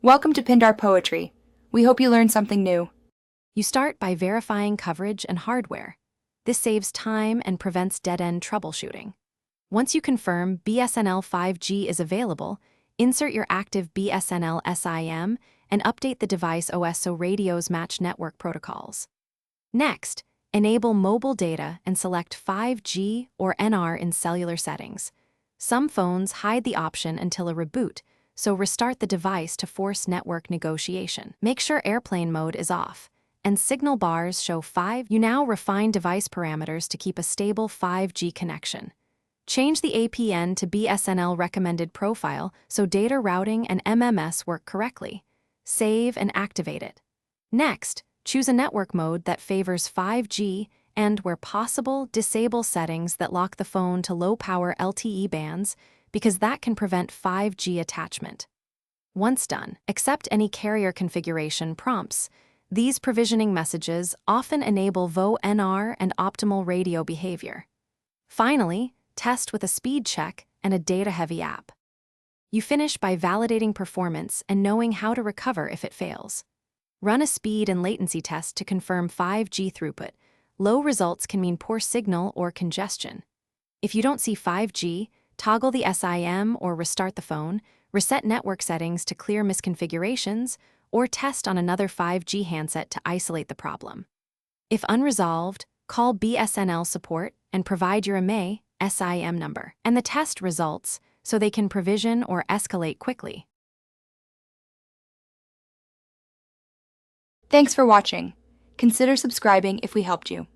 Welcome to Pindar Poetry. We hope you learned something new. You start by verifying coverage and hardware. This saves time and prevents dead-end troubleshooting. Once you confirm BSNL 5G is available, insert your active BSNL SIM and update the device OS so radios match network protocols. Next, enable mobile data and select 5G or NR in cellular settings. Some phones hide the option until a reboot, so restart the device to force network negotiation. Make sure airplane mode is off, and signal bars show 5. You now refine device parameters to keep a stable 5G connection. Change the APN to BSNL recommended profile so data routing and MMS work correctly. Save and activate it. Next, choose a network mode that favors 5G and, where possible, disable settings that lock the phone to low-power LTE bands because that can prevent 5G attachment. Once done, accept any carrier configuration prompts. These provisioning messages often enable VoNR and optimal radio behavior. Finally, test with a speed check and a data-heavy app. You finish by validating performance and knowing how to recover if it fails. Run a speed and latency test to confirm 5G throughput. Low results can mean poor signal or congestion. If you don't see 5G, toggle the SIM or restart the phone, reset network settings to clear misconfigurations, or test on another 5G handset to isolate the problem. If unresolved, call BSNL support and provide your IMEI SIM number and the test results so they can provision or escalate quickly. Thanks for watching. Consider subscribing if we helped you.